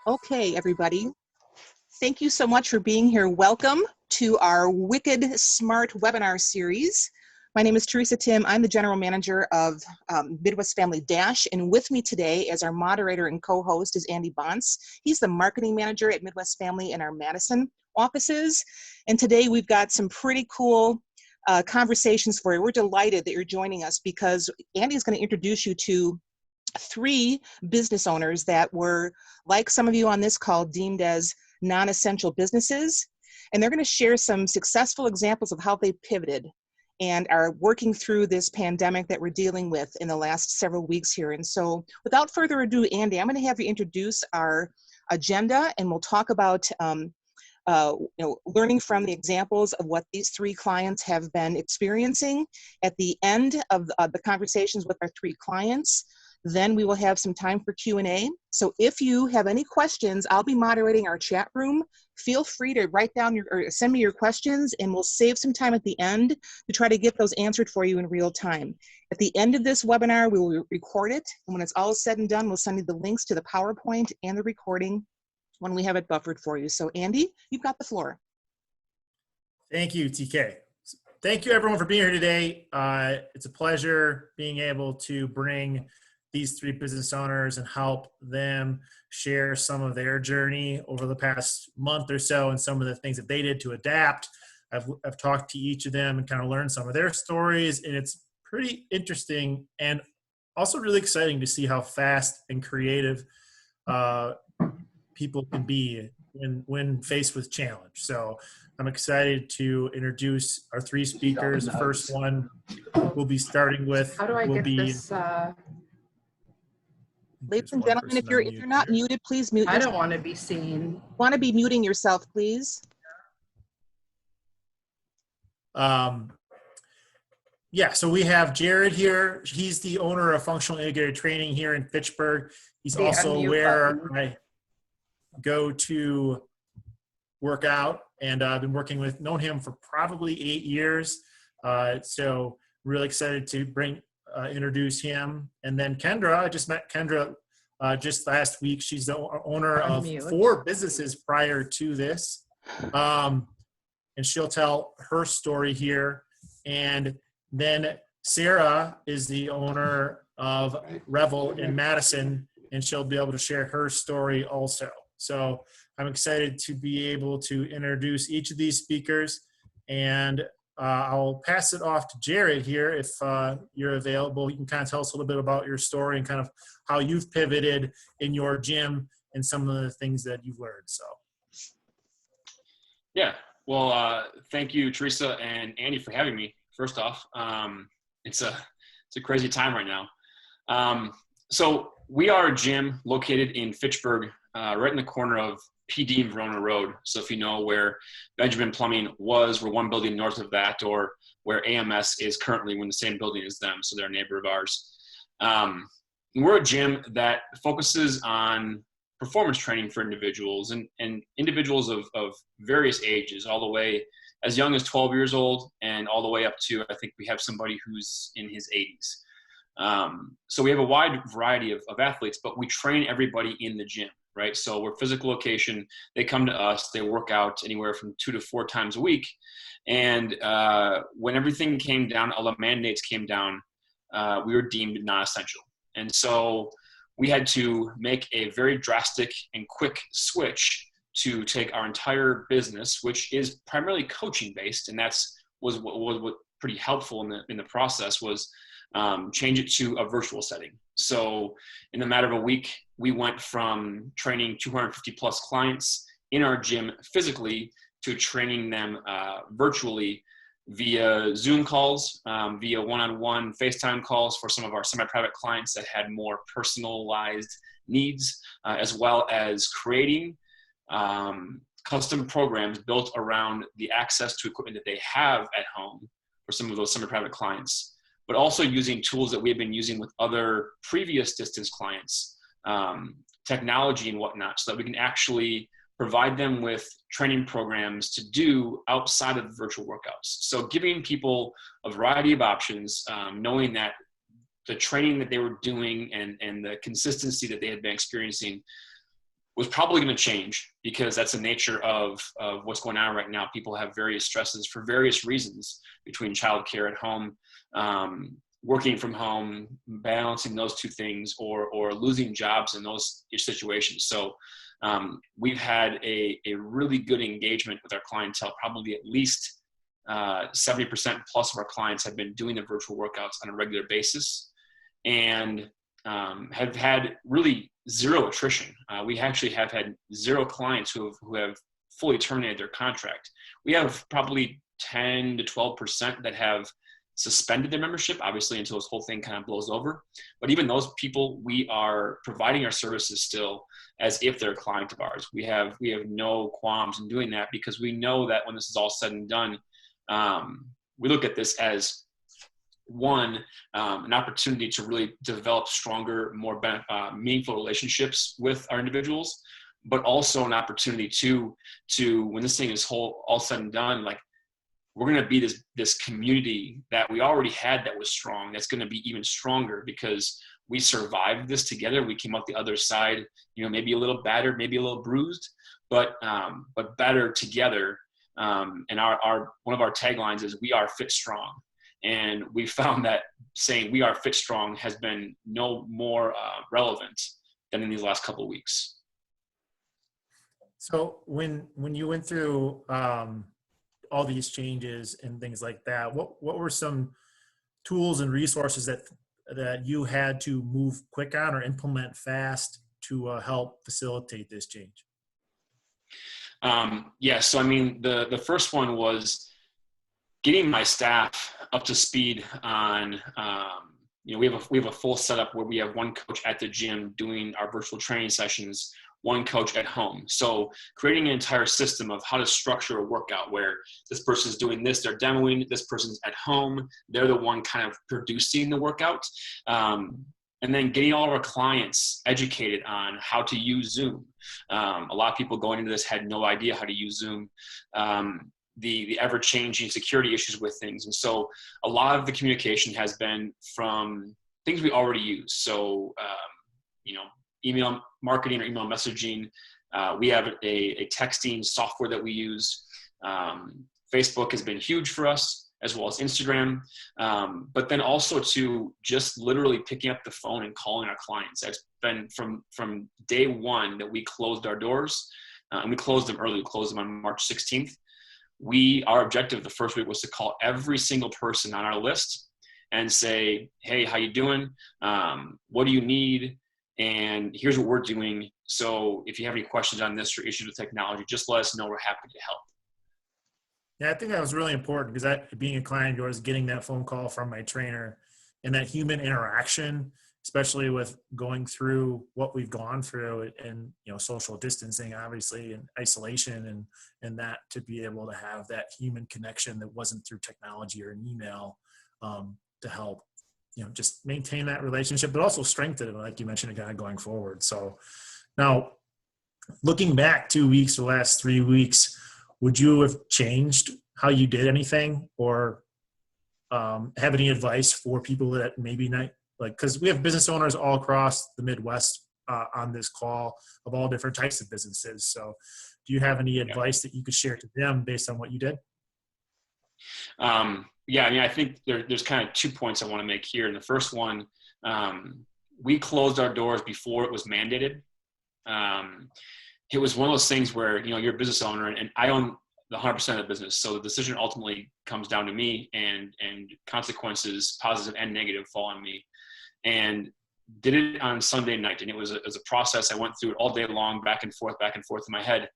Okay, everybody. Thank you so much for being here. Welcome to our Wicked Smart webinar series. My name is Teresa Tim. I'm the General Manager of Midwest Family Dash, and with me today as our moderator and co-host is Andy Bonce. He's the Marketing Manager at Midwest Family in our Madison offices. And today we've got some pretty cool conversations for you. We're delighted that you're joining us because Andy's going to introduce you to 3 business owners that were, like some of you on this call, deemed as non-essential businesses. And they're going to share some successful examples of how they pivoted and are working through this pandemic that we're dealing with in the last several weeks here. And so without further ado, Andy, I'm going to have you introduce our agenda, and we'll talk about learning from the examples of what these 3 clients have been experiencing. At the end of the conversations with our 3 clients, then we will have some time for Q&A. So if you have any questions, I'll be moderating our chat room. Feel free to write down or send me your questions, and we'll save some time at the end to try to get those answered for you in real time. At the end of this webinar, we will record it. And when it's all said and done, we'll send you the links to the PowerPoint and the recording when we have it buffered for you. So Andy, you've got the floor. Thank you, TK. Thank you everyone for being here today. It's a pleasure being able to bring these 3 business owners and help them share some of their journey over the past month or so and some of the things that they did to adapt. I've talked to each of them and kind of learned some of their stories, and it's pretty interesting and also really exciting to see how fast and creative people can be when faced with challenge. So I'm excited to introduce our 3 speakers. The first one we'll be starting with How do I get this? Ladies and gentlemen, if you're not muted, please mute yourself. I don't want to be seen. Want to be muting yourself, please. Yeah, so we have Jared here. He's the owner of Functional Integrated Training here in Fitchburg. He's also where I go to work out, and I've been known him for probably 8 years. So really excited to introduce him. And then Kendra, I just met Kendra just last week. She's the owner of 4 businesses prior to this. And she'll tell her story here. And then Sarah is the owner of Revel in Madison, and she'll be able to share her story also. So I'm excited to be able to introduce each of these speakers, and I'll pass it off to Jared here if you're available. You can kind of tell us a little bit about your story and kind of how you've pivoted in your gym and some of the things that you've learned. So, yeah, well, thank you, Teresa and Andy, for having me. First off, it's a crazy time right now. So we are a gym located in Fitchburg, right in the corner of PD and Verona Road. So if you know where Benjamin Plumbing was, we're 1 building north of that, or where AMS is currently, we're in the same building as them. So they're a neighbor of ours. We're a gym that focuses on performance training for individuals and individuals of various ages, all the way as young as 12 years old and all the way up to, I think we have somebody who's in his 80s. So we have a wide variety of athletes, but we train everybody in the gym. Right, so we're physical location. They come to us. They work out anywhere from 2 to 4 times a week. And when everything came down, all the mandates came down, we were deemed non-essential. And so we had to make a very drastic and quick switch to take our entire business, which is primarily coaching based, and was what pretty helpful in the process was change it to a virtual setting. So in the matter of a week, we went from training 250 plus clients in our gym physically to training them virtually via Zoom calls, via one-on-one FaceTime calls for some of our semi-private clients that had more personalized needs, as well as creating custom programs built around the access to equipment that they have at home for some of those semi-private clients, but also using tools that we've been using with other previous distance clients, technology and whatnot, so that we can actually provide them with training programs to do outside of virtual workouts. So giving people a variety of options, knowing that the training that they were doing and the consistency that they had been experiencing was probably going to change, because that's the nature of what's going on right now. People have various stresses for various reasons, between childcare at home, working from home, balancing those two things, or losing jobs in those situations. So we've had a really good engagement with our clientele. Probably at least 70% plus of our clients have been doing the virtual workouts on a regular basis, and have had really zero attrition. We actually have had zero clients who have fully terminated their contract. We have probably 10 to 12% that have suspended their membership, obviously, until this whole thing kind of blows over. But even those people, we are providing our services still as if they're a client of ours. We have no qualms in doing that, because we know that when this is all said and done, we look at this as one, an opportunity to really develop stronger, more meaningful relationships with our individuals, but also an opportunity to when this thing is all said and done, like, we're going to be this community that we already had that was strong, that's going to be even stronger, because we survived this together. We came out the other side, maybe a little battered, maybe a little bruised, but better together. And our one of our taglines is, "We are fit strong." And we found that saying "we are fit strong" has been no more relevant than in these last couple of weeks. So when you went through all these changes and things like that, what were some tools and resources that you had to move quick on or implement fast to help facilitate this change? So I mean, the first one was getting my staff up to speed on, we have a full setup where we have one coach at the gym doing our virtual training sessions, one coach at home. So creating an entire system of how to structure a workout where this person's doing this, they're demoing, this person's at home, they're the one kind of producing the workout. And then getting all of our clients educated on how to use Zoom. A lot of people going into this had no idea how to use Zoom. The ever-changing security issues with things. And so a lot of the communication has been from things we already use. So, email marketing or email messaging. We have a texting software that we use. Facebook has been huge for us, as well as Instagram. But then also to just literally picking up the phone and calling our clients. That's been from day one that we closed our doors. And we closed them early. We closed them on March 16th. Our objective the first week was to call every single person on our list and say, "Hey, how you doing? What do you need? And here's what we're doing. So if you have any questions on this or issues with technology, just let us know. We're happy to help." Yeah, I think that was really important, because being a client of yours, getting that phone call from my trainer and that human interaction, especially with going through what we've gone through and social distancing, obviously, and isolation, and that, to be able to have that human connection that wasn't through technology or an email, to help just maintain that relationship, but also strengthen it, like you mentioned, again, going forward. So now, looking back 2 weeks, the last 3 weeks, would you have changed how you did anything, or have any advice for people that maybe not, because we have business owners all across the Midwest on this call of all different types of businesses. So do you have any advice that you could share to them based on what you did? I think there's kind of 2 points I want to make here. And the first one, we closed our doors before it was mandated. It was one of those things where, you're a business owner and I own the 100% of the business. So the decision ultimately comes down to me, and consequences, positive and negative, fall on me. And did it on Sunday night. And it was a process. I went through it all day long, back and forth in my head.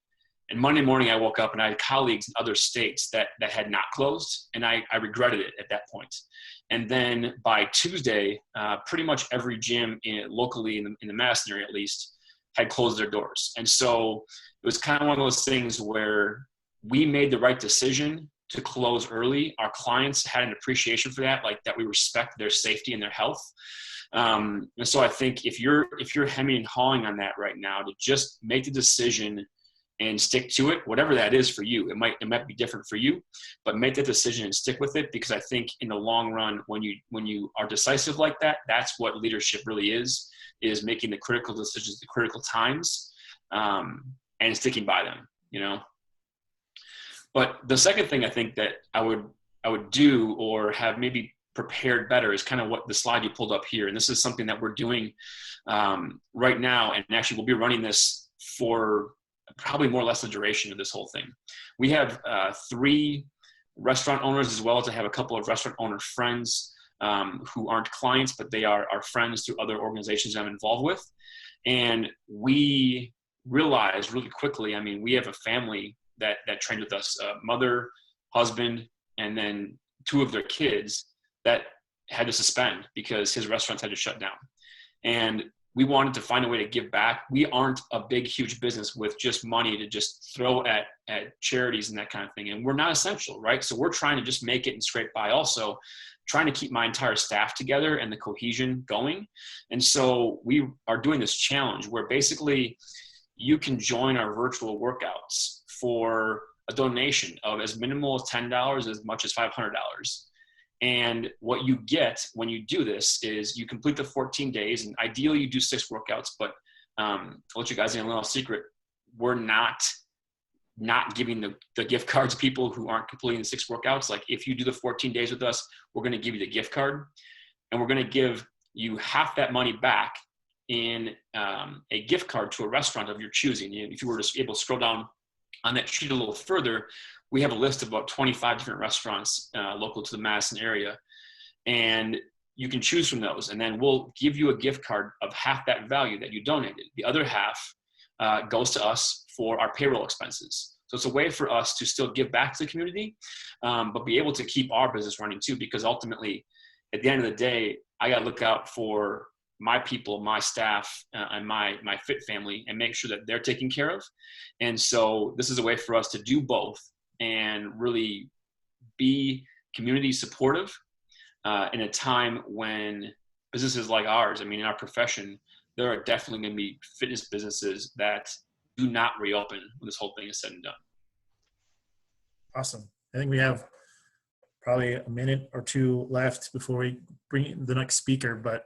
And Monday morning I woke up and I had colleagues in other states that had not closed. And I regretted it at that point. And then by Tuesday, pretty much every gym locally in the Madison area, at least, had closed their doors. And so it was kind of one of those things where we made the right decision to close early. Our clients had an appreciation for that, like that we respect their safety and their health. And so I think if you're hemming and hawing on that right now, to just make the decision and stick to it, whatever that is for you. It might be different for you, but make that decision and stick with it, because I think in the long run, when you are decisive like that, that's what leadership really is making the critical decisions, the critical times. and sticking by them, you know. But the second thing I think that I would do or have maybe prepared better is kind of what the slide you pulled up here. And this is something that we're doing right now. And actually we'll be running this for probably more or less the duration of this whole thing. We have 3 restaurant owners, as well as I have a couple of restaurant owner friends who aren't clients, but they are our friends through other organizations I'm involved with. And we realized really quickly, I mean, we have a family that trained with us, mother, husband, and then 2 of their kids that had to suspend because his restaurants had to shut down. And we wanted to find a way to give back. We aren't a big, huge business with just money to just throw at charities and that kind of thing. And we're not essential, right? So we're trying to just make it and scrape by, also trying to keep my entire staff together and the cohesion going. And so we are doing this challenge where basically you can join our virtual workouts for a donation of as minimal as $10, as much as $500. And what you get when you do this is you complete the 14 days, and ideally you do 6 workouts, but I'll let you guys in a little secret. We're not giving the gift cards to people who aren't completing the 6 workouts. Like, if you do the 14 days with us, we're going to give you the gift card, and we're going to give you half that money back in a gift card to a restaurant of your choosing. And if you were able to scroll down on that sheet a little further, we have a list of about 25 different restaurants local to the Madison area, and you can choose from those. And then we'll give you a gift card of half that value that you donated. The other half goes to us for our payroll expenses. So it's a way for us to still give back to the community, but be able to keep our business running too, because ultimately, at the end of the day, I got to look out for my people, my staff, and my fit family, and make sure that they're taken care of. And so this is a way for us to do both and really be community supportive in a time when businesses like ours, I mean, in our profession, there are definitely going to be fitness businesses that do not reopen when this whole thing is said and done. Awesome. I think we have probably a minute or 2 left before we bring in the next speaker. But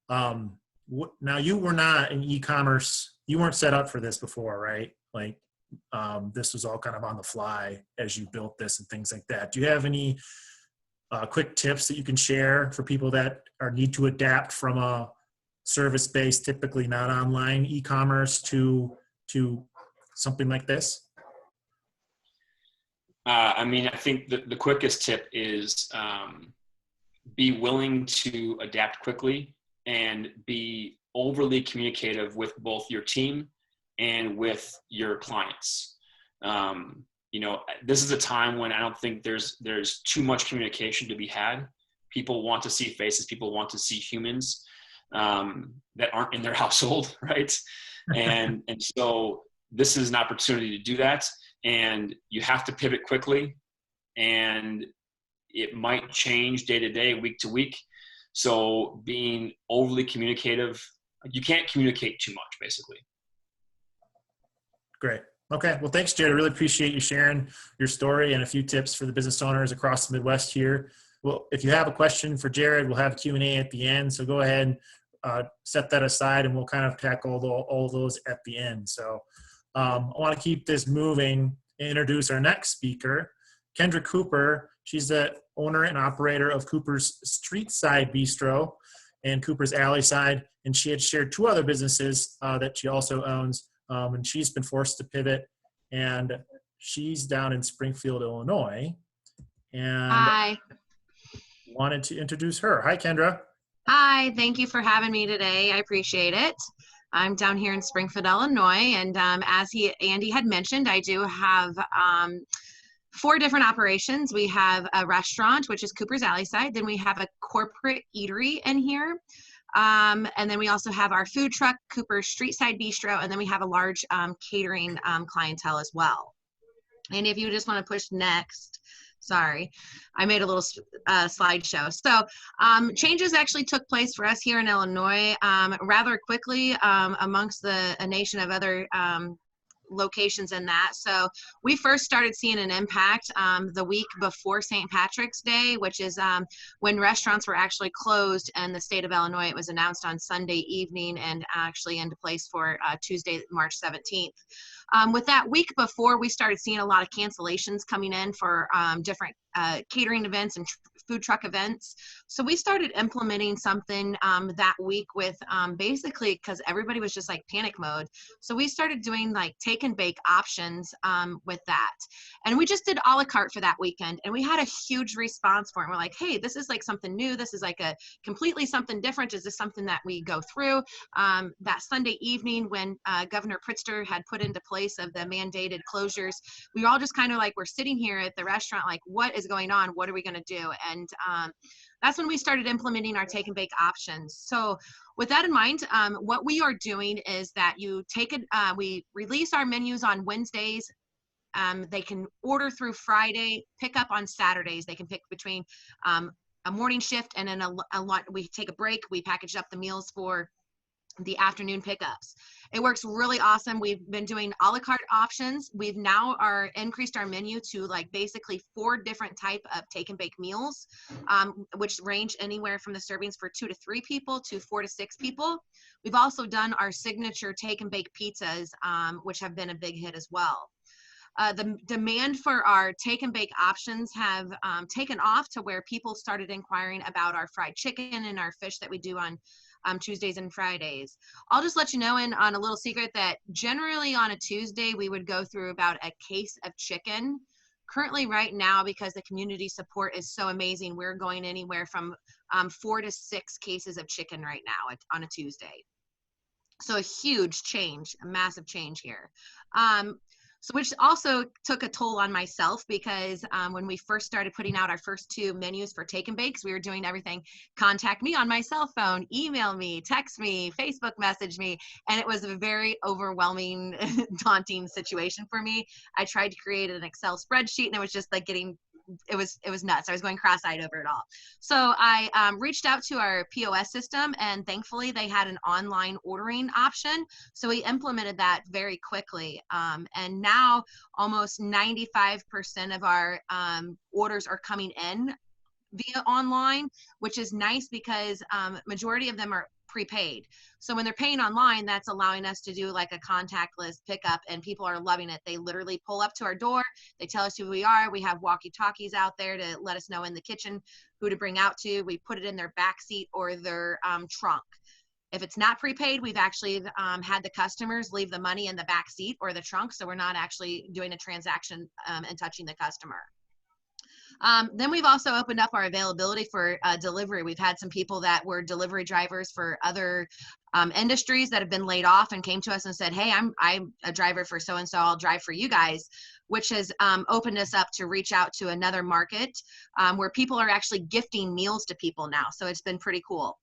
now, you were not in e-commerce. You weren't set up for this before, right? Like, this was all kind of on the fly as you built this and things like that. Do you have any quick tips that you can share for people that need to adapt from a service-based, typically not online e-commerce to something like this? I mean, I think the quickest tip is be willing to adapt quickly and be overly communicative with both your team and with your clients. You know, this is a time when I don't think there's too much communication to be had. People want to see faces. People want to see humans that aren't in their household, right? And so this is an opportunity to do that. And you have to pivot quickly, and it might change day to day, week to week. So being overly communicative, you can't communicate too much, basically. Great. Okay. Well, thanks, Jared. I really appreciate you sharing your story and a few tips for the business owners across the Midwest here. Well, if you have a question for Jared, we'll have a Q&A at the end. So go ahead and set that aside, and we'll kind of tackle all those at the end. So I want to keep this moving and introduce our next speaker, Kendra Cooper. She's the owner and operator of Cooper's StrEATside Bistro and Cooper's Alleyside, and she had shared 2 other businesses that she also owns, and she's been forced to pivot, and she's down in Springfield, Illinois, and Hi. wanted to introduce her. Hi, Kendra. Hi, thank you for having me today. I appreciate it. I'm down here in Springfield, Illinois, and as Andy had mentioned, I do have 4 different operations. We have a restaurant, which is Cooper's Alleyside. Then we have a corporate eatery in here. And then we also have our food truck, Cooper's StrEATside Bistro, and then we have a large catering clientele as well. And if you just want to push next, sorry, I made a little slideshow. So changes actually took place for us here in Illinois rather quickly amongst a nation of other locations in that. So we first started seeing an impact the week before St. Patrick's Day, which is when restaurants were actually closed in the state of Illinois. It was announced on Sunday evening and actually into place for Tuesday, March 17th. With that week before, we started seeing a lot of cancellations coming in for different catering events and food truck events. So we started implementing something that week with basically, because everybody was just like panic mode. So we started doing like take and bake options with that. And we just did a la carte for that weekend. And we had a huge response for it. And we're like, hey, this is like something new. This is like a completely something different. Is this something that we go through? That Sunday evening when Governor Pritzker had put into place of the mandated closures, we were all just kind of like, we're sitting here at the restaurant, like, what is going on? What are we going to do? And that's when we started implementing our take and bake options. So with that in mind, what we are doing is that we release our menus on Wednesdays. They can order through Friday, pick up on Saturdays. They can pick between a morning shift and then we take a break. We package up the meals for the afternoon pickups. It works really awesome. We've been doing a la carte options. We've now increased our menu to like basically 4 different type of take and bake meals, which range anywhere from the servings for 2 to 3 people to 4 to 6 people. We've also done our signature take and bake pizzas, which have been a big hit as well. The demand for our take and bake options have taken off to where people started inquiring about our fried chicken and our fish that we do on Tuesdays and Fridays. I'll just let you know on a little secret that generally on a Tuesday, we would go through about a case of chicken. Currently right now, because the community support is so amazing, we're going anywhere from 4 to 6 cases of chicken right now on a Tuesday. So a huge change, a massive change here. So which also took a toll on myself because when we first started putting out our first 2 menus for take and bakes, we were doing everything, contact me on my cell phone, email me, text me, Facebook message me, and it was a very overwhelming, daunting situation for me. I tried to create an Excel spreadsheet and it was just like it was nuts. I was going cross-eyed over it all. So I reached out to our POS system and thankfully they had an online ordering option. So we implemented that very quickly. And now almost 95% of our orders are coming in via online, which is nice because majority of them are prepaid. So when they're paying online, that's allowing us to do like a contactless pickup and people are loving it. They literally pull up to our door. They tell us who we are. We have walkie-talkies out there to let us know in the kitchen who to bring out to. We put it in their back seat or their trunk. If it's not prepaid, we've actually had the customers leave the money in the back seat or the trunk. So we're not actually doing a transaction and touching the customer. Then we've also opened up our availability for delivery. We've had some people that were delivery drivers for other industries that have been laid off and came to us and said, hey, I'm a driver for so-and-so, I'll drive for you guys, which has opened us up to reach out to another market where people are actually gifting meals to people now. So it's been pretty cool.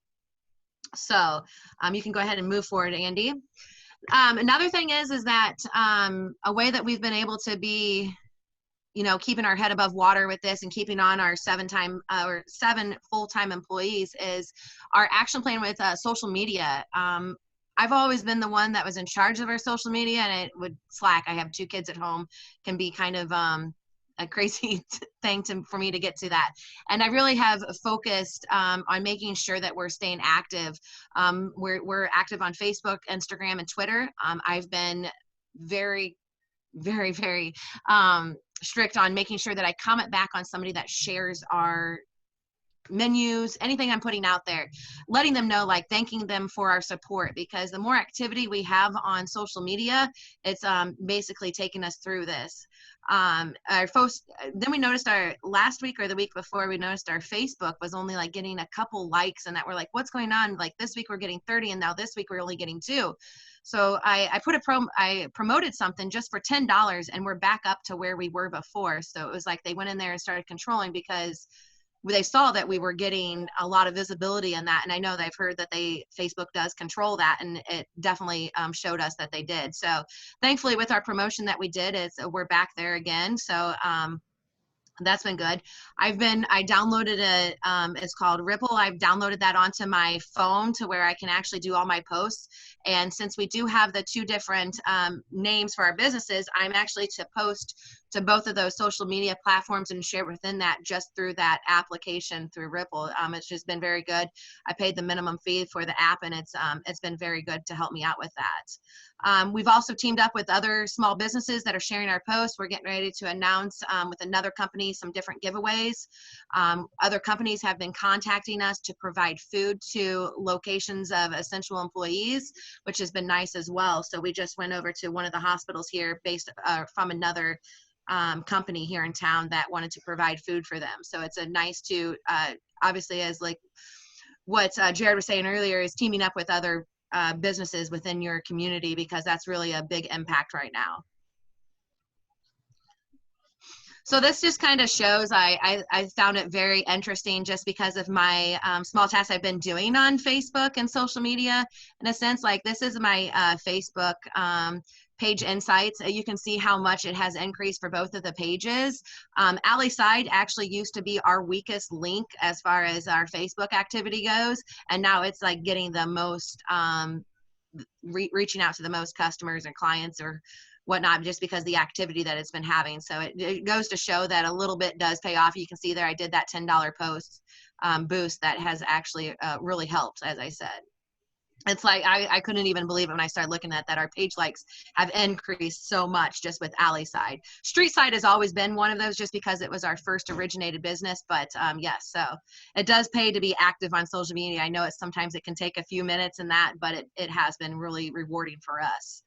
So you can go ahead and move forward, Andy. Another thing is that a way that we've been able to be keeping our head above water with this and keeping on our 7 full-time employees is our action plan with social media. I've always been the one that was in charge of our social media and it would slack. I have 2 kids at home, can be kind of a crazy thing for me to get to that. And I really have focused on making sure that we're staying active. We're active on Facebook, Instagram, and Twitter. I've been very, very, very strict on making sure that I comment back on somebody that shares our menus, anything I'm putting out there, letting them know, like thanking them for our support, because the more activity we have on social media, it's basically taking us through this. Then we noticed our last week or the week before, we noticed our Facebook was only like getting a couple likes and that we're like, what's going on? Like this week we're getting 30 and now this week we're only getting 2. So I promoted something just for $10 and we're back up to where we were before. So it was like they went in there and started controlling because they saw that we were getting a lot of visibility in that. And I know they've heard that Facebook does control that, and it definitely showed us that they did. So thankfully with our promotion that we did, we're back there again. So That's been good. I downloaded it's called Ripple. I've downloaded that onto my phone to where I can actually do all my posts. And since we do have the two different names for our businesses, I'm actually to post to both of those social media platforms and share within that just through that application through Ripple. It's just been very good. I paid the minimum fee for the app, and it's been very good to help me out with that. We've also teamed up with other small businesses that are sharing our posts. We're getting ready to announce with another company some different giveaways. Other companies have been contacting us to provide food to locations of essential employees, which has been nice as well. So we just went over to one of the hospitals here based from another company here in town that wanted to provide food for them. So it's a nice to, obviously, as like what Jared was saying earlier, is teaming up with other businesses within your community, because that's really a big impact right now. So this just kind of shows, I found it very interesting just because of my small tasks I've been doing on Facebook and social media. In a sense, like this is my Facebook page insights. You can see how much it has increased for both of the pages. Alleyside actually used to be our weakest link as far as our Facebook activity goes. And now it's like getting the most, reaching out to the most customers or clients or whatnot, just because the activity that it's been having. So it goes to show that a little bit does pay off. You can see there I did that $10 post boost that has actually really helped, as I said. It's like I couldn't even believe it when I started looking at that. Our page likes have increased so much just with Alleyside. StrEATside has always been one of those just because it was our first originated business. But yes, so it does pay to be active on social media. I know sometimes it can take a few minutes and that, but it has been really rewarding for us.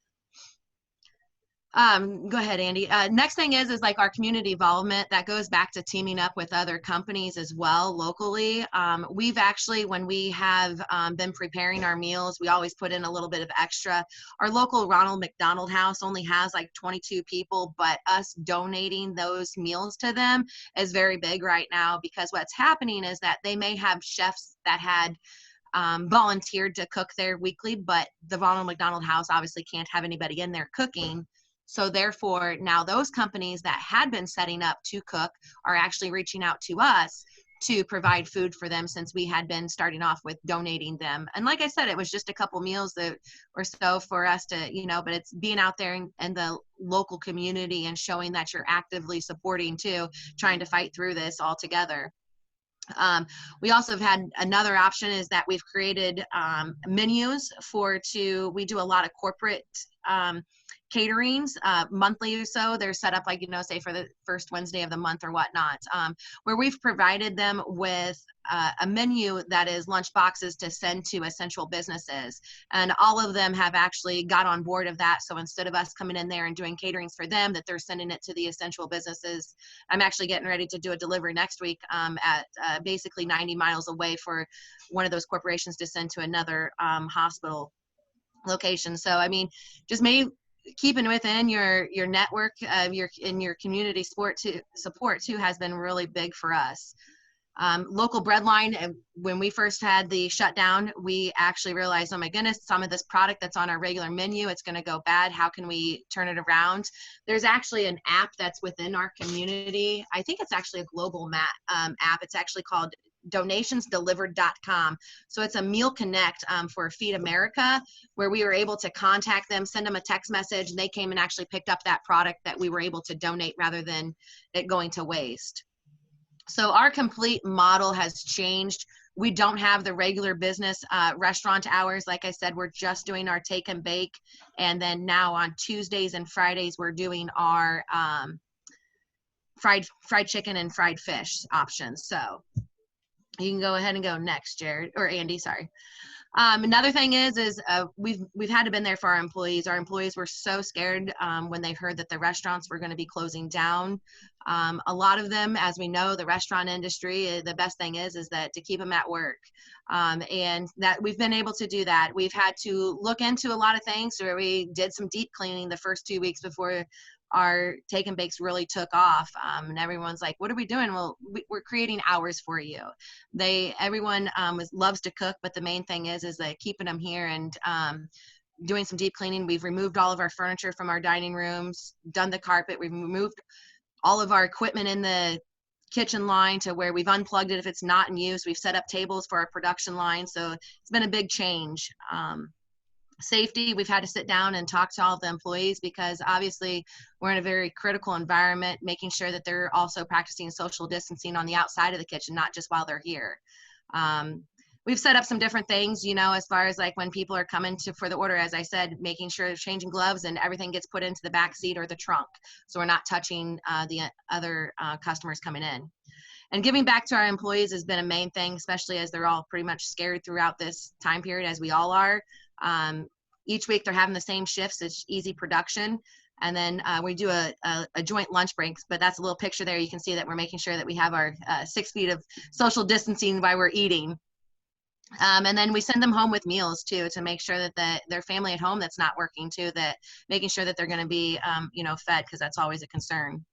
Go ahead, Andy. Next thing is like our community involvement. That goes back to teaming up with other companies as well locally. We've actually, when we have been preparing our meals, we always put in a little bit of extra. Our local Ronald McDonald House only has like 22 people, but us donating those meals to them is very big right now, because what's happening is that they may have chefs that had volunteered to cook there weekly, but the Ronald McDonald House obviously can't have anybody in there cooking. So therefore, now those companies that had been setting up to cook are actually reaching out to us to provide food for them, since we had been starting off with donating them. And like I said, it was just a couple meals that or so for us to, but it's being out there in the local community and showing that you're actively supporting too, trying to fight through this all together. We also have had another option is that we've created menus we do a lot of corporate caterings monthly or so. They're set up like, say for the first Wednesday of the month or whatnot, where we've provided them with a menu that is lunch boxes to send to essential businesses. And all of them have actually got on board of that. So instead of us coming in there and doing caterings for them, that they're sending it to the essential businesses. I'm actually getting ready to do a delivery next week at basically 90 miles away for one of those corporations to send to another hospital location. So, I mean, just keeping within your network of your community support too has been really big for us. Local breadline, when we first had the shutdown, we actually realized, oh my goodness, some of this product that's on our regular menu, it's going to go bad. How can we turn it around? There's actually an app that's within our community. I think it's actually a global app. It's actually called donationsdelivered.com. So it's a meal connect for Feed America, where we were able to contact them, send them a text message, and they came and actually picked up that product that we were able to donate rather than it going to waste. So our complete model has changed. We don't have the regular business restaurant hours. Like I said, we're just doing our take and bake. And then now on Tuesdays and Fridays, we're doing our fried chicken and fried fish options. So you can go ahead and go next, Jared, or Andy, sorry. Another thing is we've had to been there for our employees. Our employees were so scared when they heard that the restaurants were going to be closing down. A lot of them, as we know, the restaurant industry, the best thing is that to keep them at work. And that we've been able to do that. We've had to look into a lot of things, where we did some deep cleaning the first 2 weeks before our take and bakes really took off, and everyone's like, what are we doing? Well, we're creating hours for you. Everyone loves to cook, but the main thing is that keeping them here and doing some deep cleaning. We've removed all of our furniture from our dining rooms, done the carpet. We've removed all of our equipment in the kitchen line to where we've unplugged it if it's not in use. We've set up tables for our production line. So it's been a big change. Safety, we've had to sit down and talk to all of the employees because obviously we're in a very critical environment, making sure that they're also practicing social distancing on the outside of the kitchen, not just while they're here. We've set up some different things, you know, as far as like when people are coming for the order, as I said, making sure they're changing gloves and everything gets put into the back seat or the trunk. So we're not touching the other customers coming in. And giving back to our employees has been a main thing, especially as they're all pretty much scared throughout this time period, as we all are. Each week they're having the same shifts. It's easy production. And then we do a joint lunch breaks, but that's a little picture there. You can see that we're making sure that we have our 6 feet of social distancing while we're eating. And then we send them home with meals too, to make sure that their family at home that's not working too, that making sure that they're going to be, you know, fed, because that's always a concern.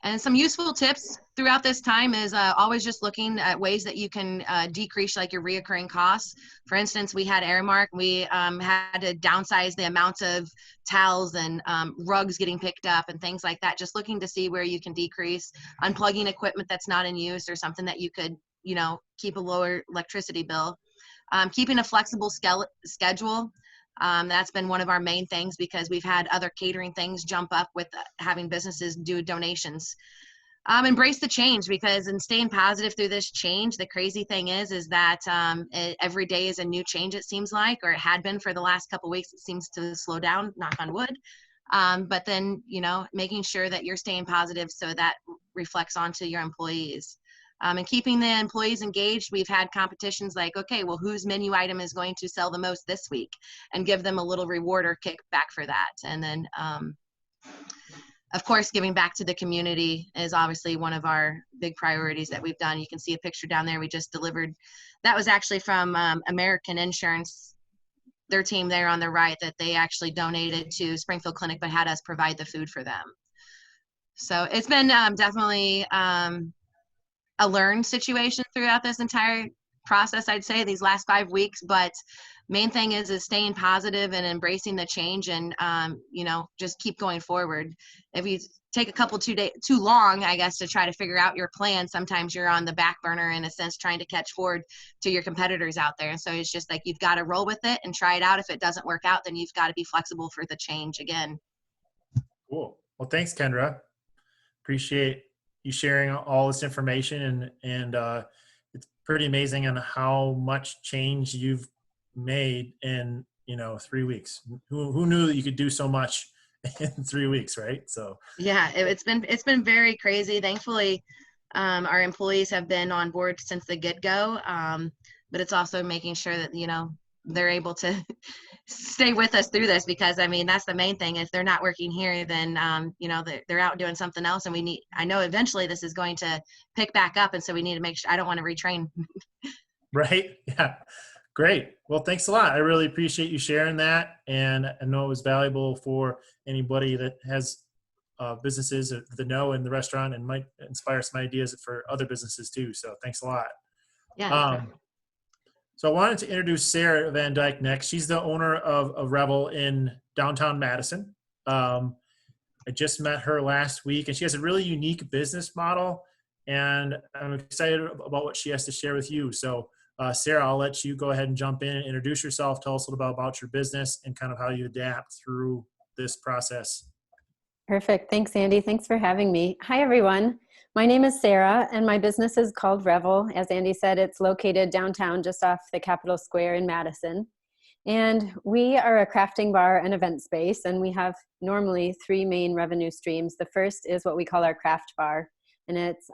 And some useful tips throughout this time is always just looking at ways that you can decrease like your reoccurring costs. For instance, we had Aramark. We had to downsize the amount of towels and rugs getting picked up and things like that. Just looking to see where you can decrease, unplugging equipment that's not in use or something that you could, you know, keep a lower electricity bill. Keeping a flexible schedule. That's been one of our main things because we've had other catering things jump up with having businesses do donations. Embrace the change, because in staying positive through this change, the crazy thing is that every day is a new change, it seems like, or it had been for the last couple of weeks. It seems to slow down, knock on wood. But then, you know, making sure that you're staying positive so that reflects onto your employees. And keeping the employees engaged. We've had competitions like, okay, well, whose menu item is going to sell the most this week, and give them a little reward or kickback for that. And then, of course, giving back to the community is obviously one of our big priorities that we've done. You can see a picture down there we just delivered. That was actually from American Insurance, their team there on the right, that they actually donated to Springfield Clinic but had us provide the food for them. So it's been definitely a learned situation throughout this entire process, I'd say, these last 5 weeks. But main thing is staying positive and embracing the change, and you know, just keep going forward. If you take a couple too long, I guess, to try to figure out your plan, sometimes you're on the back burner in a sense, trying to catch forward to your competitors out there. And so it's just like, you've got to roll with it and try it out. If it doesn't work out, then you've got to be flexible for the change again. Cool. Well, thanks, Kendra. Appreciate you sharing all this information, and it's pretty amazing on how much change you've made in, you know, 3 weeks. Who knew that you could do so much in 3 weeks, right? So yeah, it's been very crazy. Thankfully, our employees have been on board since the get-go, but it's also making sure that, you know, they're able to stay with us through this, because I mean, that's the main thing. If they're not working here, then you know, they're out doing something else, and I know eventually this is going to pick back up, and so we need to make sure. I don't want to retrain. Right. Yeah. Great. Well, thanks a lot. I really appreciate you sharing that, and I know it was valuable for anybody that has businesses that know in the restaurant, and might inspire some ideas for other businesses too. So thanks a lot. Yeah. So I wanted to introduce Sarah Van Dyke next. She's the owner of Revel in downtown Madison. I just met her last week, and she has a really unique business model, and I'm excited about what she has to share with you. So Sarah, I'll let you go ahead and jump in and introduce yourself. Tell us a little bit about your business and kind of how you adapt through this process. Perfect. Thanks, Andy. Thanks for having me. Hi, everyone. My name is Sarah, and my business is called Revel. As Andy said, it's located downtown just off the Capitol Square in Madison. And we are a crafting bar and event space, and we have normally 3 main revenue streams. The first is what we call our craft bar, and it's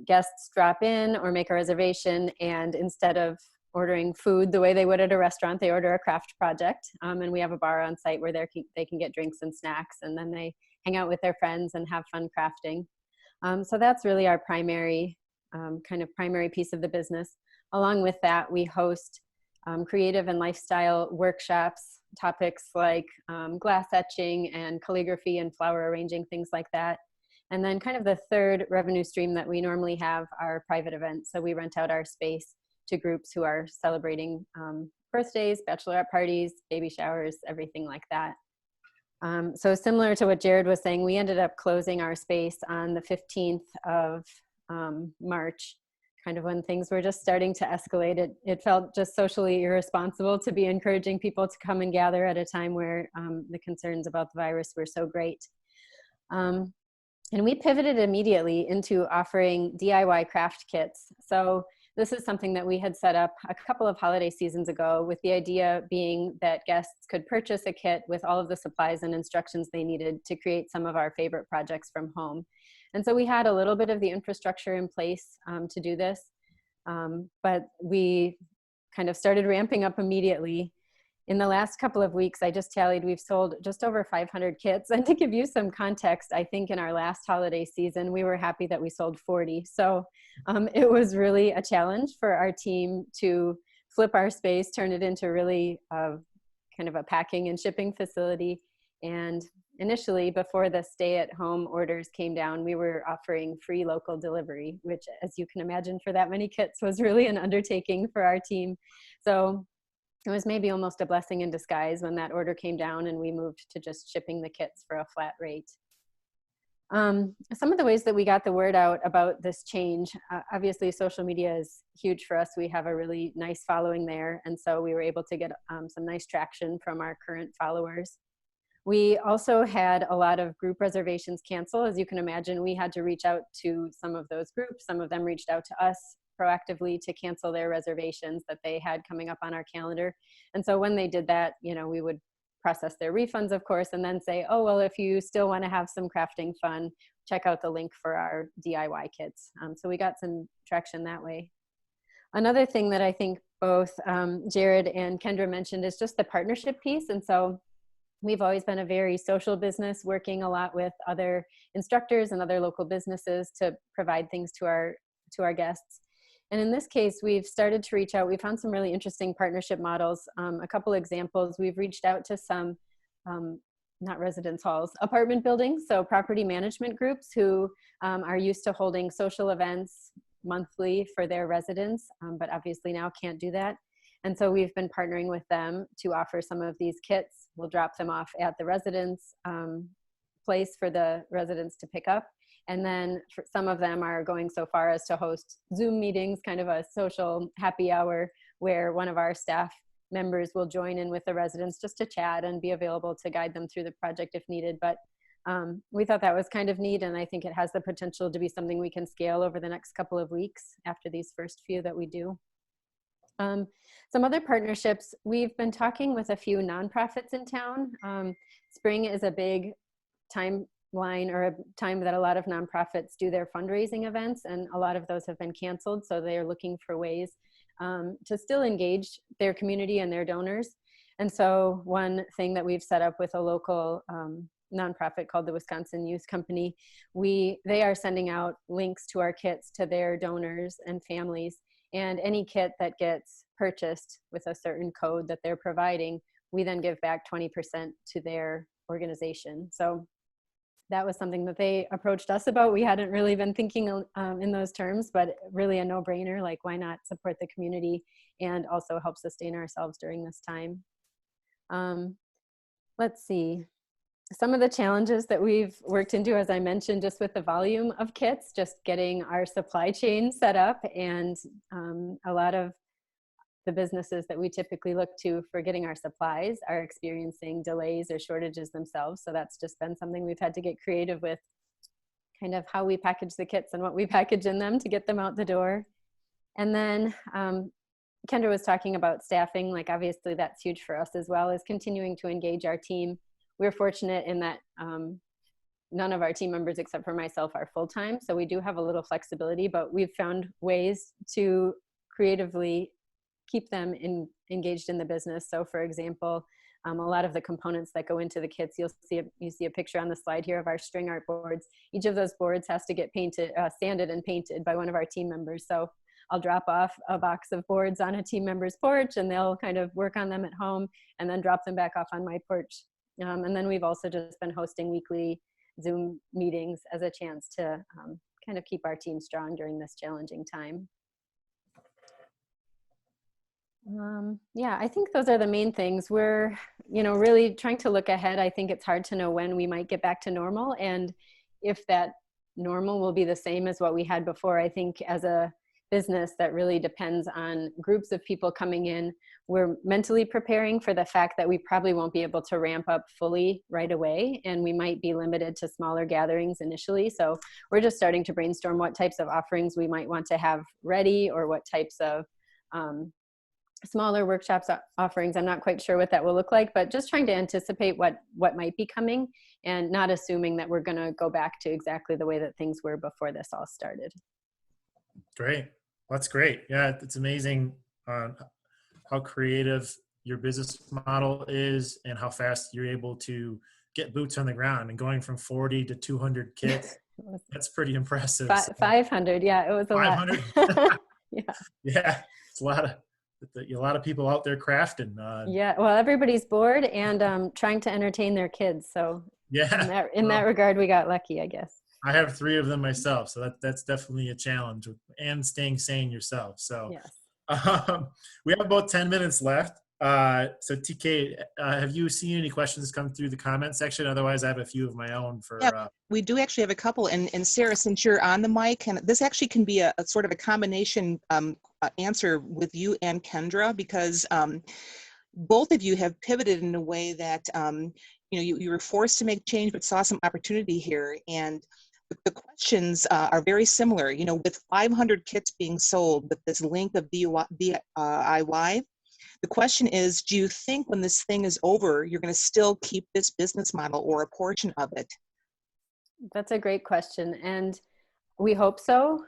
guests drop in or make a reservation, and instead of ordering food the way they would at a restaurant, they order a craft project. And we have a bar on site where they can get drinks and snacks, and then they hang out with their friends and have fun crafting. So that's really our primary piece of the business. Along with that, we host creative and lifestyle workshops, topics like glass etching and calligraphy and flower arranging, things like that. And then kind of the third revenue stream that we normally have are private events. So we rent out our space to groups who are celebrating birthdays, bachelorette parties, baby showers, everything like that. So similar to what Jared was saying, we ended up closing our space on the 15th of March, kind of when things were just starting to escalate. It felt just socially irresponsible to be encouraging people to come and gather at a time where the concerns about the virus were so great. And we pivoted immediately into offering DIY craft kits. So this is something that we had set up a couple of holiday seasons ago, with the idea being that guests could purchase a kit with all of the supplies and instructions they needed to create some of our favorite projects from home. And so we had a little bit of the infrastructure in place to do this, but we kind of started ramping up immediately. In the last couple of weeks, I just tallied, we've sold just over 500 kits. And to give you some context, I think in our last holiday season, we were happy that we sold 40. So it was really a challenge for our team to flip our space, turn it into really kind of a packing and shipping facility. And initially, before the stay-at-home orders came down, we were offering free local delivery, which, as you can imagine, for that many kits was really an undertaking for our team. So it was maybe almost a blessing in disguise when that order came down and we moved to just shipping the kits for a flat rate. Some of the ways that we got the word out about this change, obviously social media is huge for us. We have a really nice following there. And so we were able to get some nice traction from our current followers. We also had a lot of group reservations cancel. As you can imagine, we had to reach out to some of those groups. Some of them reached out to us proactively to cancel their reservations that they had coming up on our calendar. And so when they did that, we would process their refunds, of course, and then say, oh, well, if you still want to have some crafting fun, check out the link for our DIY kits. So we got some traction that way. Another thing that I think both Jared and Kendra mentioned is just the partnership piece. And so we've always been a very social business, working a lot with other instructors and other local businesses to provide things to our guests. And in this case, we've started to reach out. We found some really interesting partnership models. A couple examples, we've reached out to some, not residence halls, apartment buildings, so property management groups who are used to holding social events monthly for their residents, but obviously now can't do that. And so we've been partnering with them to offer some of these kits. We'll drop them off at the residence place for the residents to pick up. And then some of them are going so far as to host Zoom meetings, kind of a social happy hour, where one of our staff members will join in with the residents just to chat and be available to guide them through the project if needed. But we thought that was kind of neat, and I think it has the potential to be something we can scale over the next couple of weeks after these first few that we do. Some other partnerships, we've been talking with a few nonprofits in town. Spring is a big timeline or a time that a lot of nonprofits do their fundraising events, and a lot of those have been canceled. So they are looking for ways to still engage their community and their donors. And so one thing that we've set up with a local nonprofit called the Wisconsin Youth Company, they are sending out links to our kits to their donors and families. And any kit that gets purchased with a certain code that they're providing, we then give back 20% to their organization. So that was something that they approached us about. We hadn't really been thinking in those terms, but really a no-brainer, like why not support the community and also help sustain ourselves during this time. Let's see. Some of the challenges that we've worked into, as I mentioned, just with the volume of kits, just getting our supply chain set up, and a lot of the businesses that we typically look to for getting our supplies are experiencing delays or shortages themselves. So that's just been something we've had to get creative with, kind of how we package the kits and what we package in them to get them out the door. And then Kendra was talking about staffing, like obviously that's huge for us as well, as continuing to engage our team. We're fortunate in that none of our team members except for myself are full-time. So we do have a little flexibility, but we've found ways to creatively keep them engaged in the business. So for example, a lot of the components that go into the kits, you see a picture on the slide here of our string art boards. Each of those boards has to get painted, sanded and painted by one of our team members. So I'll drop off a box of boards on a team member's porch and they'll kind of work on them at home and then drop them back off on my porch. And then we've also just been hosting weekly Zoom meetings as a chance to kind of keep our team strong during this challenging time. Yeah, I think those are the main things. We're, really trying to look ahead. I think it's hard to know when we might get back to normal and if that normal will be the same as what we had before. I think as a business, that really depends on groups of people coming in. We're mentally preparing for the fact that we probably won't be able to ramp up fully right away, and we might be limited to smaller gatherings initially. So we're just starting to brainstorm what types of offerings we might want to have ready, or what types of smaller workshops offerings. I'm not quite sure what that will look like, but just trying to anticipate what might be coming and not assuming that we're going to go back to exactly the way that things were before this all started. Great. That's great. Yeah, it's amazing how creative your business model is and how fast you're able to get boots on the ground, and going from 40 to 200 kits. That's pretty impressive. 500. Yeah, it was a 500. lot. Yeah, it's a lot of people out there crafting. Yeah, well, everybody's bored and trying to entertain their kids. So yeah, in that regard, we got lucky, I guess. I have 3 of them myself, so that's definitely a challenge, and staying sane yourself. So yes. We have about 10 minutes left. So TK, have you seen any questions come through the comment section? Otherwise, I have a few of my own for. Yeah, we do actually have a couple. And Sarah, since you're on the mic, and this actually can be a sort of a combination answer with you and Kendra, because both of you have pivoted in a way that you were forced to make change, but saw some opportunity here. And the questions are very similar. With 500 kits being sold, with this link of DIY. The question is, do you think when this thing is over, you're going to still keep this business model or a portion of it? That's a great question. And we hope so.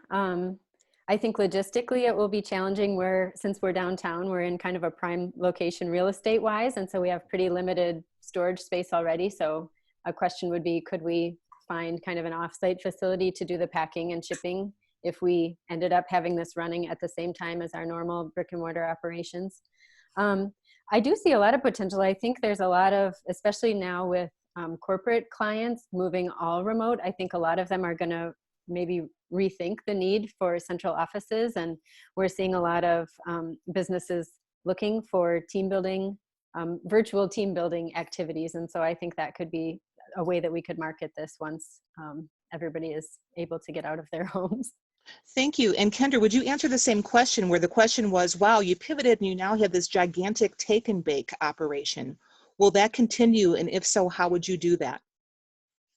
I think logistically it will be challenging since we're downtown, we're in kind of a prime location real estate wise. And so we have pretty limited storage space already. So a question would be, could we find kind of an offsite facility to do the packing and shipping if we ended up having this running at the same time as our normal brick and mortar operations? I do see a lot of potential. I think there's a lot of, especially now with corporate clients moving all remote, I think a lot of them are going to maybe rethink the need for central offices. And we're seeing a lot of businesses looking for team building, virtual team building activities. And so I think that could be a way that we could market this once everybody is able to get out of their homes. Thank you. And Kendra, would you answer the same question, where the question was, wow, you pivoted and you now have this gigantic take and bake operation. Will that continue? And if so, how would you do that?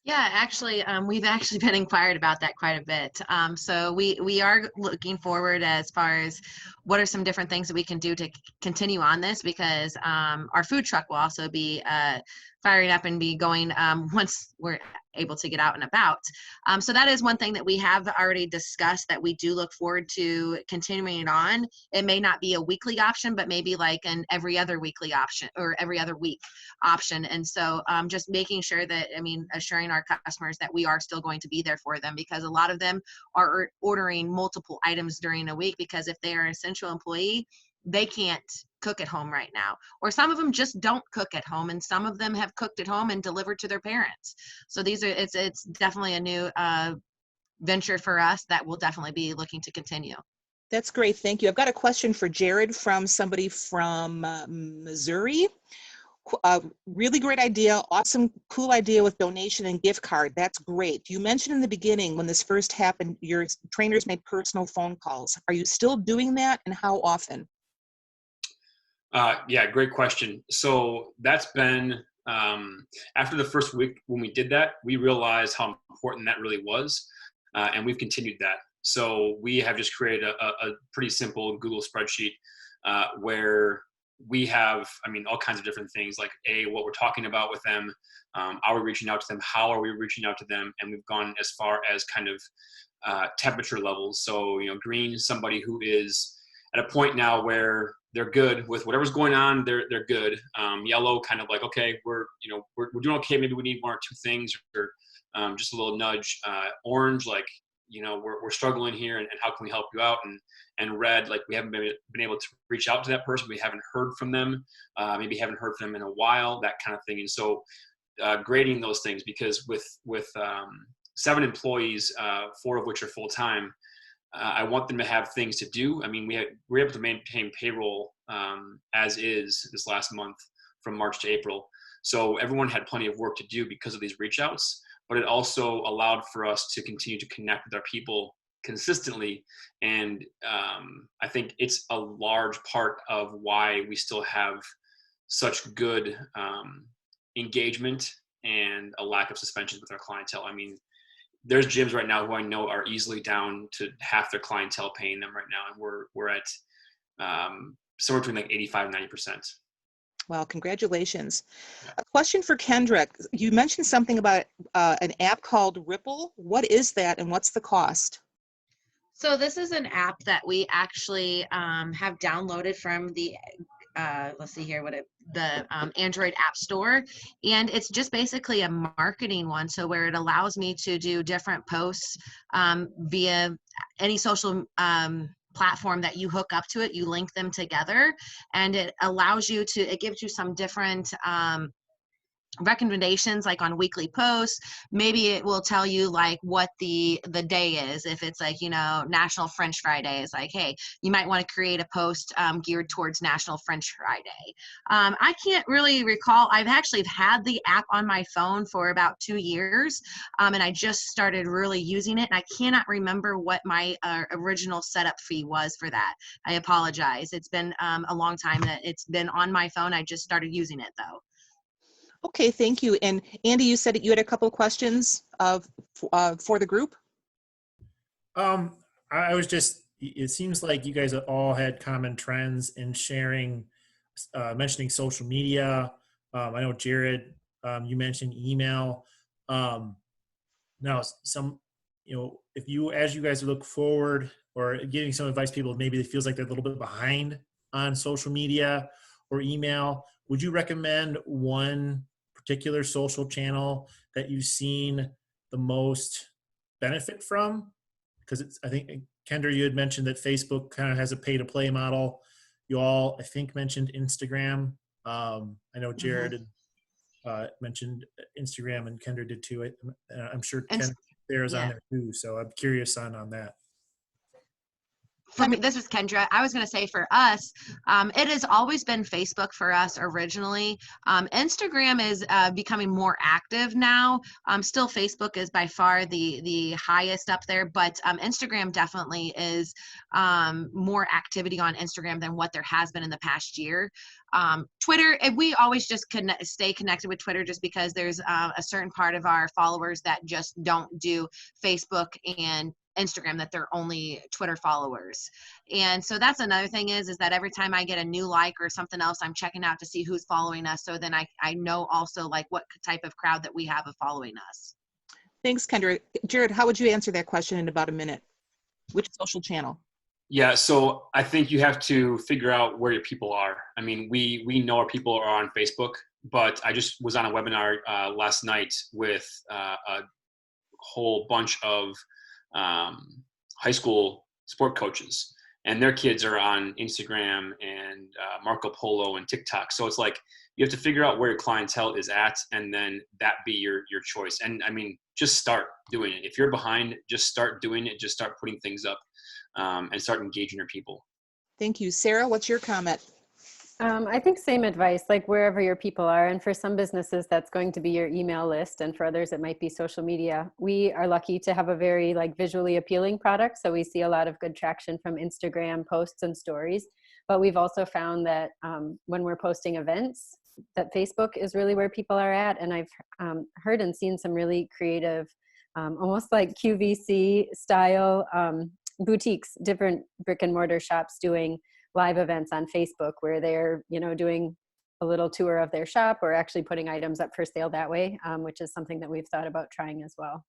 Yeah, actually, we've actually been inquired about that quite a bit. So we are looking forward as far as what are some different things that we can do to continue on this, because our food truck will also be firing up and be going once we're able to get out and about. So that is one thing that we have already discussed, that we do look forward to continuing it on. It may not be a weekly option, but maybe like an every other weekly option or every other week option. And so just making sure that, assuring our customers that we are still going to be there for them, because a lot of them are ordering multiple items during a week, because if they are an essential employee, they can't cook at home right now, or some of them just don't cook at home, and some of them have cooked at home and delivered to their parents. So it's definitely a new venture for us that we'll definitely be looking to continue. That's great. Thank you. I've got a question for Jared from somebody from Missouri. Really great idea. Awesome, cool idea with donation and gift card. That's great. You mentioned in the beginning, when this first happened, your trainers made personal phone calls. Are you still doing that, and how often? Yeah, great question. So that's been, after the first week when we did that, we realized how important that really was. And we've continued that. So we have just created a pretty simple Google spreadsheet where we have, all kinds of different things, like what we're talking about with them, are we reaching out to them, how are we reaching out to them, and we've gone as far as kind of temperature levels. So, green, somebody who is at a point now where they're good with whatever's going on, they're good. Yellow, kind of like, okay, we're doing okay, maybe we need 1 or 2 things, or just a little nudge. Orange, like, we're struggling here, and how can we help you out? And red, like, we haven't been able to reach out to that person. We haven't heard from them. Maybe haven't heard from them in a while, that kind of thing. And so grading those things, because with 7 employees, 4 of which are full-time, I want them to have things to do. We were able to maintain payroll as is this last month from March to April. So everyone had plenty of work to do because of these reach outs, but it also allowed for us to continue to connect with our people consistently. And I think it's a large part of why we still have such good engagement and a lack of suspensions with our clientele. I mean, there's gyms right now who I know are easily down to half their clientele paying them right now. And we're at somewhere between like 85 and 90%. Well, congratulations. A question for Kendra. You mentioned something about an app called Ripple. What is that and what's the cost? So this is an app that we actually have downloaded from the let's see here, the Android App Store, and it's just basically a marketing one. So where it allows me to do different posts via any social platform that you hook up to it, you link them together, and it allows you to, it gives you some different recommendations, like on weekly posts. Maybe it will tell you like what the day is. If it's like, you know, National French Fry Day, it's like, hey, you might want to create a post geared towards National French Fry Day. I can't really recall. I've actually had the app on my phone for about 2 years, and I just started really using it, and I cannot remember what my original setup fee was for that. I apologize. It's been a long time that it's been on my phone. I just started using it though. Okay, thank you. And Andy, you said that you had a couple of questions for the group. I was just, it seems like you guys all had common trends in sharing, mentioning social media. I know Jared, you mentioned email. Now some, you know, if you, as you guys look forward or giving some advice, people maybe it feels like they're a little bit behind on social media or email, would you recommend one particular social channel that you've seen the most benefit from? Because it's, I think, Kendra, you had mentioned that Facebook kind of has a pay-to-play model. You all, I think, mentioned Instagram. I know Jared had mentioned Instagram, and Kendra did too. I'm sure Kendra on there too, so I'm curious on that. For me, this is Kendra. I was going to say for us, it has always been Facebook for us originally. Instagram is becoming more active now. Still, Facebook is by far the highest up there, but Instagram definitely is more activity on Instagram than what there has been in the past year. Twitter, we always just stay connected with Twitter just because there's a certain part of our followers that just don't do Facebook and Instagram, that they're only Twitter followers. And so that's another thing is that every time I get a new like or something else, I'm checking out to see who's following us. So then I know also like what type of crowd that we have of following us. Thanks, Kendra. Jared, how would you answer that question in about a minute? Which social channel? Yeah, so I think you have to figure out where your people are. I mean, we know our people are on Facebook, but I just was on a webinar last night with a whole bunch of high school sport coaches, and their kids are on Instagram and Marco Polo and TikTok. So it's like you have to figure out where your clientele is at, and then that be your choice. And I mean, just start doing it. If you're behind, just start doing it. Just start putting things up and start engaging your people. Thank you. Sarah, what's your comment? I think same advice, like wherever your people are. And for some businesses, that's going to be your email list. And for others, it might be social media. We are lucky to have a very like visually appealing product. So we see a lot of good traction from Instagram posts and stories. But we've also found that when we're posting events, that Facebook is really where people are at. And I've heard and seen some really creative, almost like QVC style boutiques, different brick and mortar shops doing live events on Facebook where they're, you know, doing a little tour of their shop or actually putting items up for sale that way, which is something that we've thought about trying as well.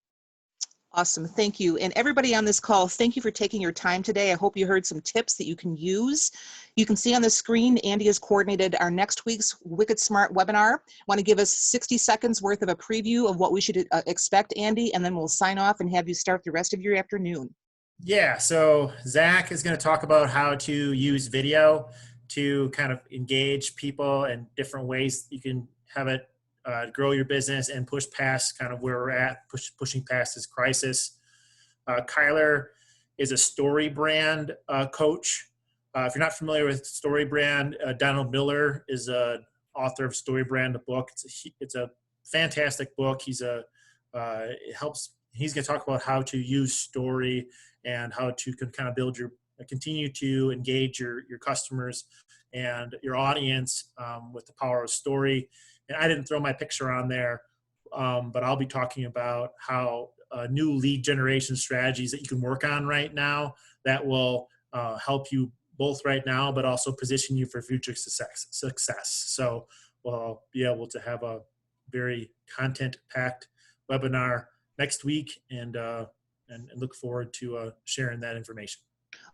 Awesome. Thank you. And everybody on this call, thank you for taking your time today. I hope you heard some tips that you can use. You can see on the screen, Andy has coordinated our next week's Wicked Smart webinar. Want to give us 60 seconds worth of a preview of what we should expect, Andy, and then we'll sign off and have you start the rest of your afternoon. Yeah, so Zach is going to talk about how to use video to kind of engage people and different ways you can have it grow your business and push past kind of where we're at, pushing past this crisis. Kyler is a story brand coach. If you're not familiar with StoryBrand, Donald Miller is a author of StoryBrand, the book. It's a fantastic book. He's going to talk about how to use story and how to kind of continue to engage your customers and your audience with the power of story. And I didn't throw my picture on there, but I'll be talking about how new lead generation strategies that you can work on right now that will help you both right now, but also position you for future success. So we'll be able to have a very content-packed webinar next week, and look forward to sharing that information.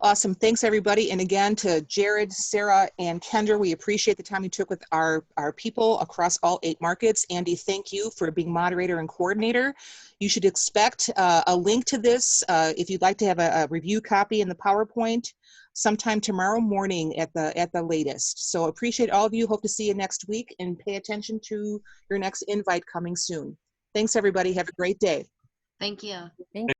Awesome. Thanks, everybody. And again, to Jared, Sarah, and Kendra, we appreciate the time you took with our people across all 8 markets. Andy, thank you for being moderator and coordinator. You should expect a link to this if you'd like to have a review copy in the PowerPoint sometime tomorrow morning at the latest. So appreciate all of you. Hope to see you next week, and pay attention to your next invite coming soon. Thanks, everybody. Have a great day. Thank you. Thank you.